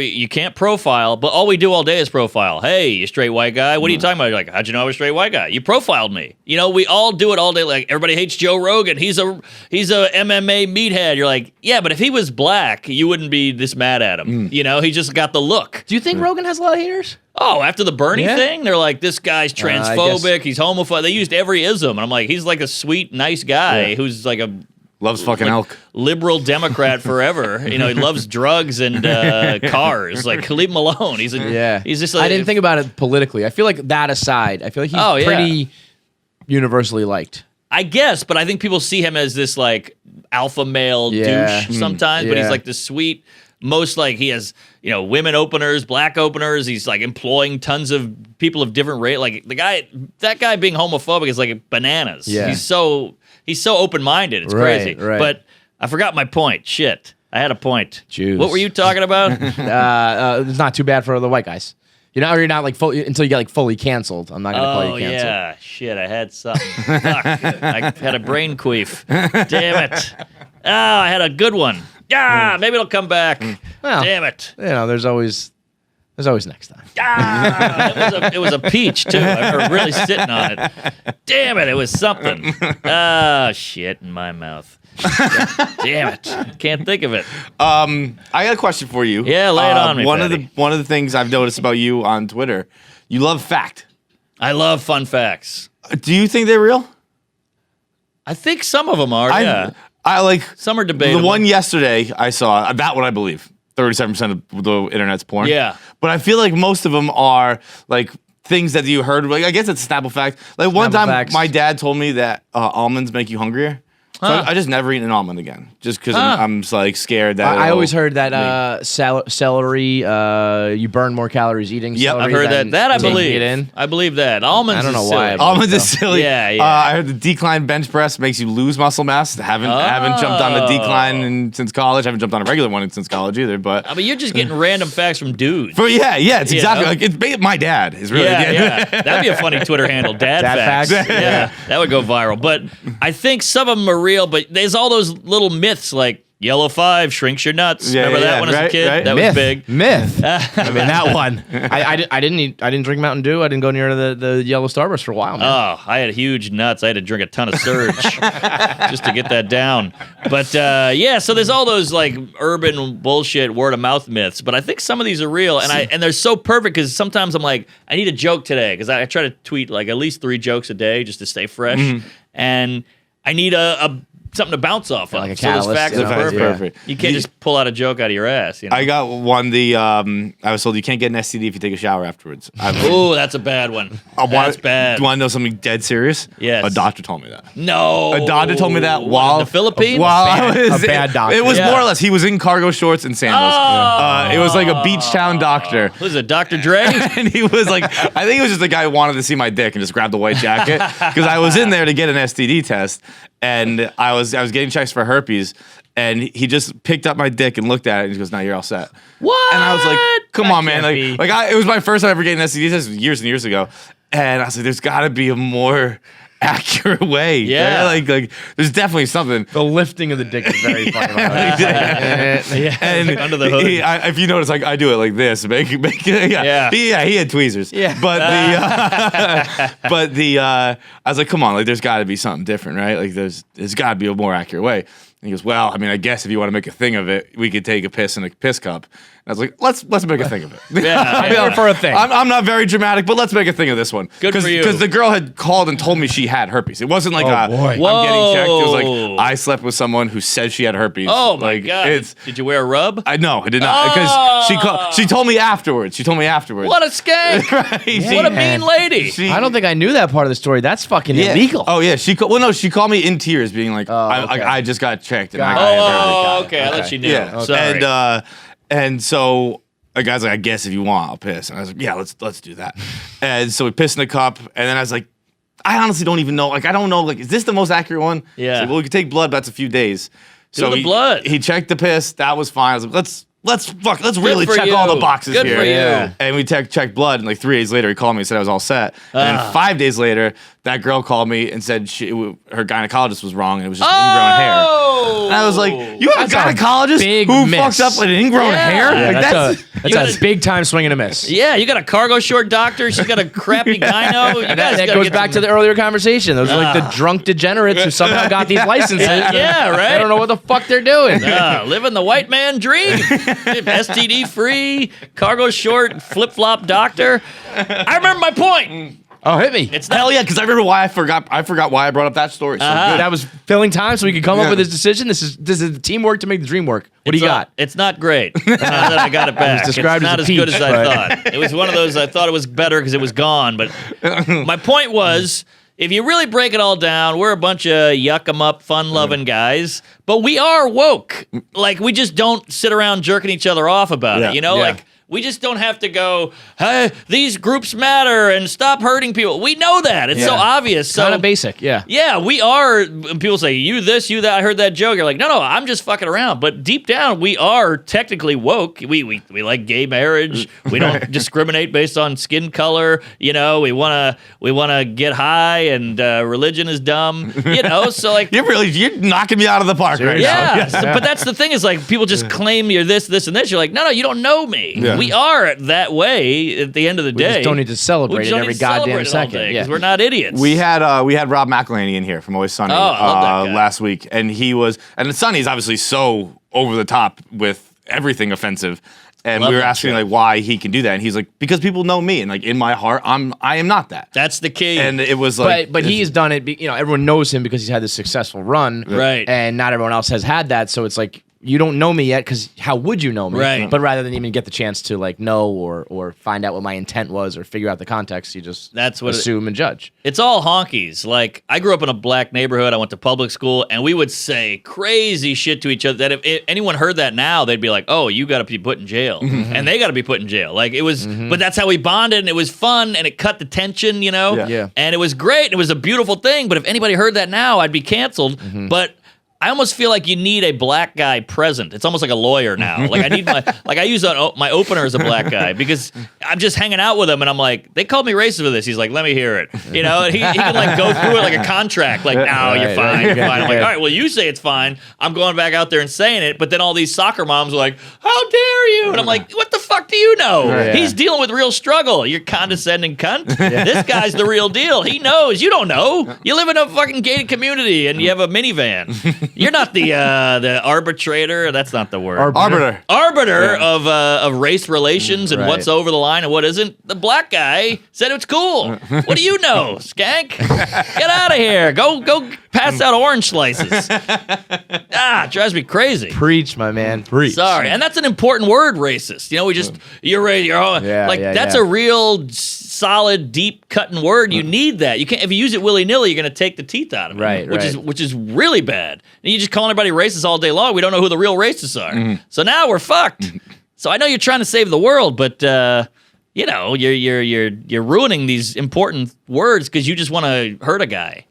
you can't profile, but all we do all day is profile. Hey, you straight white guy. What are you talking about? You're like, how'd you know I was a straight white guy? You profiled me. We all do it all day. Like everybody hates Joe Rogan. He's a MMA meathead. You're like, yeah, but if he was black, you wouldn't be this mad at him. He just got the look. Do you think Rogan has a lot of haters? Oh, after the Bernie Yeah. thing, they're like, this guy's transphobic. He's homophobic. They used every ism, and I'm like, he's like a sweet, nice guy who's like a Loves fucking elk. liberal Democrat forever. He loves drugs and cars. Like, leave him alone. He's just like, I didn't think about it politically. I feel like that aside, I feel like he's pretty universally liked. I guess, but I think people see him as this like alpha male douche sometimes, but he's like this sweet, most like he has, women openers, black openers. He's like employing tons of people of different race. Like that guy being homophobic is like bananas. Yeah. He's so open-minded. It's Right, crazy. right. But I forgot my point. Shit. I had a point. Jews. What were you talking about? It's not too bad for the white guys. You're not like fully until you get like fully canceled. I'm not gonna call you canceled. Yeah, shit, I had something. Fuck. I had a brain queef. Damn it. Oh, I had a good one. Yeah, maybe it'll come back. Well, Damn it. There's always next time. Ah, it was a peach too. I remember really sitting on it. Damn it, it was something. Ah, shit in my mouth. Damn it, can't think of it. I got a question for you. Yeah, lay it on me, One Patty. of the things I've noticed about you on Twitter, you love fact. I love fun facts. Do you think they're real? I think some of them are. Yeah, I like some are debatable. the one yesterday I saw. That one I believe 37% of the internet's porn. Yeah. But I feel like most of them are like things that you heard. Like I guess it's a Snapple fact. Like one Snapple time, facts. my dad told me that almonds make you hungrier. So Huh. I just never eat an almond again, just because Huh. I'm just, like scared that I it'll always heard that make- celery, you burn more calories eating Yep, celery. I've heard than that I taking believe. it in. I believe that. Almonds I don't know is why I silly. believe Almonds is so. silly. Yeah, yeah. I heard the decline bench press makes you lose muscle mass. Haven't jumped on the decline since college. Haven't jumped on a regular one since college either. But I mean, you're just getting random facts from dudes. it's You exactly know? like it's my dad is really Yeah. That'd be a funny Twitter handle, Dad Dad Facts. Facts? Yeah, that would go viral. But I think some of them are real, but there's all those little myths like Yellow 5 shrinks your nuts. Yeah, Remember that yeah, one as a right, kid? right. That Myth. was big. Myth. I mean that one. I didn't drink Mountain Dew. I didn't go near the yellow Starburst for a while. Man. Oh, I had huge nuts. I had to drink a ton of Surge just to get that down. But so there's all those like urban bullshit word of mouth myths. But I think some of these are real, and they're so perfect because sometimes I'm like, I need a joke today because I try to tweet like at least 3 jokes a day just to stay fresh, and I need a something to bounce off of. like a so those catalyst, facts you are know? perfect. Yeah. Perfect. You can't just pull out a joke out of your ass. I got one. I was told you can't get an STD if you take a shower afterwards. Oh, that's a bad one. That's bad. Do you want to know something dead serious? Yes. A doctor told me that. No. A doctor told me that What, while in the Philippines. While I was a bad doctor. It was Yeah. more or less. He was in cargo shorts and sandals. It was like a beach town doctor. Who's it, Dr. Dre? And he was like, I think it was just the guy who wanted to see my dick and just grabbed the white jacket because I was in there to get an STD test and I was getting checks for herpes and he just picked up my dick and looked at it and he goes, "Now you're all set." What? And I was like, "Come That on, man!" can't be. It was my first time ever getting an STD test years and years ago, and I was like, "There's got to be a more accurate way." Yeah. like there's definitely something. The lifting of the dick is very funny. Yeah, And like under the hood. if you notice, like I do it like this. Yeah. He had tweezers. Yeah. But I was like, come on, like there's got to be something different, right? Like there's got to be a more accurate way. And he goes, well, I mean, I guess if you want to make a thing of it, we could take a piss in a piss cup. And I was like, let's make a thing of it. Yeah, Here for a thing. I'm not very dramatic, but let's make a thing of this one. Good for you. Because the girl had called and told me she had herpes. It wasn't like boy. I'm getting checked. It was Whoa. like I slept with someone who said she had herpes. Oh my like, God! Did you wear a rub? I did not because she told me afterwards. She told me afterwards. What a skank! Right? What a mean lady! I don't think I knew that part of the story. That's fucking illegal. Oh yeah, she called me in tears, being like, okay. I just got checked. And Got I it. had Okay, I thought she knew. Yeah. Sorry. And so a guy's like, I guess if you want, I'll piss. And I was like, yeah, let's do that. And so we pissed in the cup, and then I was like, I honestly don't even know. Like, I don't know. Like, is this the most accurate one? Yeah. He's like, well, we could take blood, but that's a few days. Do the blood. He checked the piss. That was fine. I was like, let's really for check you. all the boxes Good here. for you. Yeah. And we checked blood, and like 3 days later, he called me and said I was all set. And then 5 days later, that girl called me and said her gynecologist was wrong, and it was just ingrown hair. And I was like, you have That's a a gynecologist big who miss. fucks up with an ingrown Yeah. hair? Yeah, Like, That's gotta- a big time swing and a miss. Yeah, you got a cargo short doctor. She's got a crappy gyno. You guys That gotta goes get back to the earlier conversation. Those are like the drunk degenerates who somehow got these licenses. Yeah, right. I don't know what the fuck they're doing. Living the white man dream. STD free, cargo short, flip flop doctor. I remember my point. Oh, hit me. It's not. hell yeah, because I remember why I forgot why I brought up that story. So good. That was filling time so we could come up Yeah. with this decision. This is the teamwork to make the dream work. What do you got? It's not great. Now that I got it back, described it's not as as a good peach, as I but- thought. It was one of those I thought it was better because it was gone. But my point was, if you really break it all down, we're a bunch of yuck 'em up, fun-loving guys, but we are woke. Like, we just don't sit around jerking each other off about Yeah, it. You know, yeah. like. We just don't have to go, hey, these groups matter and stop hurting people. We know that. It's so Yeah. obvious. So Kind of basic, yeah. yeah, we are. And people say, you this, you that. I heard that joke. You're like, no, I'm just fucking around. But deep down, we are technically woke. We like gay marriage. We don't discriminate based on skin color. You know, we wanna get high, and religion is dumb. You know, so like. You're knocking me out of the park right now. Yeah, but that's the thing is like people just claim you're this, and this. You're like, no, you don't know me. Yeah. We are that way at the end of the We day. just don't need to celebrate it every goddamn second. because Yeah. we're not idiots. We had Rob McElhaney in here from Always Sunny Oh, I love that guy. last week, and Sunny's obviously so over the top with everything offensive, and Love we were that asking show. like why he can do that, and he's like, because people know me, and like in my heart, I am not that. That's the key. And it was like, But he's done it. Everyone knows him because he's had this successful run, Right. And not everyone else has had that. So it's like you don't know me yet because how would you know me? Right. But rather than even get the chance to like know or find out what my intent was or figure out the context, you just That's what it- assume and judge. It's all honkies. Like, I grew up in a black neighborhood. I went to public school, and we would say crazy shit to each other that if anyone heard that now, they'd be like, oh, you got to be put in jail. And they got to be put in jail. Like, it was, but that's how we bonded, and it was fun, and it cut the tension, you know? Yeah. Yeah. And it was great. It was a beautiful thing. But if anybody heard that now, I'd be canceled. But I almost feel like you need a black guy present. It's almost like a lawyer now. Like I need I use my opener as a black guy because I'm just hanging out with him and I'm like, they called me racist for this. He's like, let me hear it. You know, and he can like go through it like a contract. Like, no, you're Right, fine, right. you're fine. I'm like, all right, well, you say it's fine. I'm going back out there and saying it. But then all these soccer moms are like, how dare you? And I'm like, what the fuck do you know? Right. He's dealing with real struggle. You're condescending cunt. This guy's the real deal. He knows. You don't know. You live in a fucking gated community and you have a minivan. You're not the arbitrator. That's not the word. arbiter. Of race relations and Right. what's over the line and what isn't. The black guy said it's cool. What do you know, skank? Get out of here. Go pass out orange slices. It drives me crazy. Preach, my man. Preach. Sorry, and that's an important word, racist. You know, we just you're that's a real solid, deep cutting word. You need that. You can't if you use it willy nilly, you're going to take the teeth out of it. Right, which is really bad. And you just calling everybody racist all day long. We don't know who the real racists are. So now we're fucked. So I know you're trying to save the world, but you know you're ruining these important words because you just want to hurt a guy.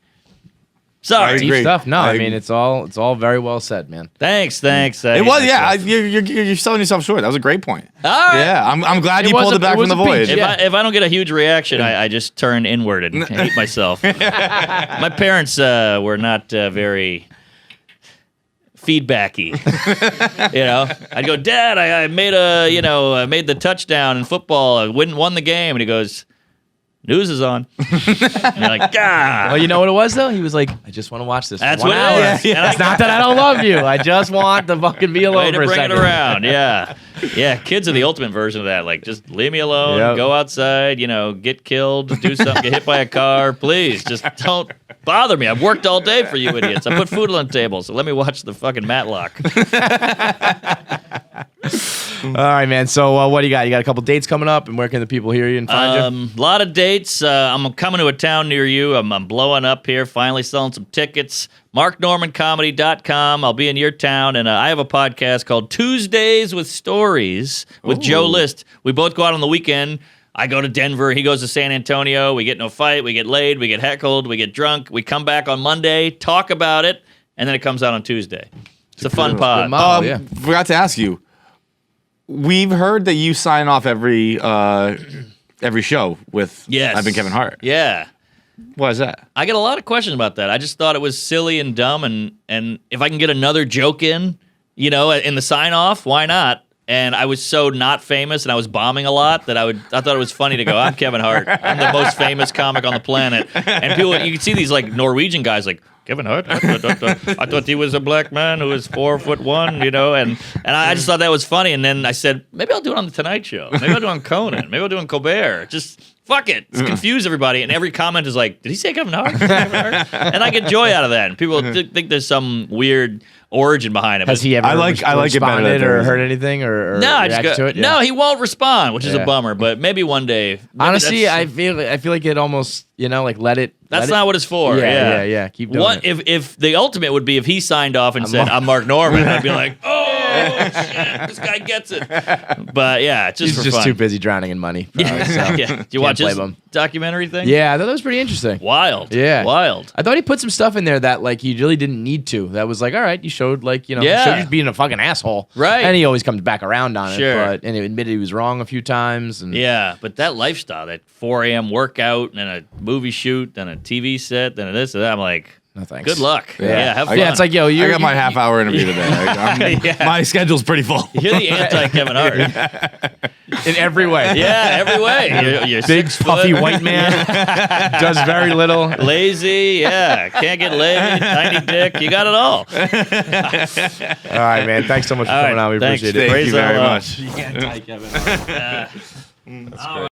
Sorry. agree. Deep stuff. No, I I mean it's all very well said, man. Thanks. It was, yeah. You're selling yourself short. That was a great point. All right. Yeah, I'm glad you was pulled a- it back it was from the a void. peach, yeah. If I don't get a huge reaction, I just turn inward and hate myself. My parents were not very feedbacky. You know, I'd go, Dad, I made I made the touchdown in football. I won the game, and he goes, news is on. And you're like, God. Well, you know what it was though? He was like, I just want to watch this. For That's 1 what hour. it is. Yeah. It's not that I don't love you. I just want to fucking be alone Way to for a bring second. it around, yeah. Yeah, kids are the ultimate version of that. Like, just leave me alone, Yep. go outside, get killed, do something, get hit by a car. Please, just don't bother me. I've worked all day for you idiots. I put food on the table, so let me watch the fucking Matlock. All right, man. So what do you got? You got a couple dates coming up, and where can the people hear you and find you? A lot of dates. I'm coming to a town near you. I'm blowing up here, finally selling some tickets. MarkNormanComedy.com. I'll be in your town, and I have a podcast called Tuesdays with Stories with Joe List. We both go out on the weekend. I go to Denver. He goes to San Antonio. We get in a fight. We get laid. We get heckled. We get drunk. We come back on Monday, talk about it, and then it comes out on Tuesday. It's a fun pod. model, yeah. Forgot to ask you. We've heard that you sign off every show with Yes. I've been Kevin Hart. Yeah. Why is that? I get a lot of questions about that. I just thought it was silly and dumb, and if I can get another joke in the sign off, why not? And I was so not famous, and I was bombing a lot that I thought it was funny to go, I'm Kevin Hart. I'm the most famous comic on the planet. And people, you can see these like Norwegian guys like, Kevin Hart? I thought he was a black man who was 4'1", and I just thought that was funny. And then I said, maybe I'll do it on the Tonight Show. Maybe I'll do it on Conan. Maybe I'll do it on Colbert. Just fuck it. Just confuse everybody. And every comment is like, did he say Kevin Hart? And I get joy out of that. And people think there's some weird origin behind it. Has he ever I like it better responded that or there heard anything or No, I just reacted to go, it? no, he won't respond, which is Yeah. a bummer. But maybe one day. Maybe Honestly, that's- I feel like it almost like let it. That's let not it, what it's for. Yeah. Keep doing What it. if the ultimate would be if he signed off and said, "I'm Mark Norman," I'd be like, "Oh shit, this guy gets it." But yeah, just He's for just fun. too busy drowning in money. Probably, so. Yeah. Do you watch blame his him. documentary thing? Yeah, I thought that was pretty interesting. Wild. Yeah. Wild. I thought he put some stuff in there that like he really didn't need to. That was like, all right, you showed like Yeah. showed you being a fucking asshole, Right. And he always comes back around on Sure. it, and he admitted he was wrong a few times. And Yeah, but that lifestyle, that 4 a.m. workout and a movie shoot, then a TV set, then this and that, I'm like, no thanks. good luck. Yeah, have fun. Yeah, it's like yo, I you got my half-hour interview today. Yeah. My schedule's pretty full. You're the anti-Kevin Hart. in every way. Yeah, every way. You're Big 6 puffy foot, white man does very little. lazy. Yeah, can't get laid. Tiny dick. You got it all. All right, man. Thanks so much for All coming right, on. We thanks. appreciate it. Thank Praise you very Allah. much. You can't tie Kevin Hart. All right.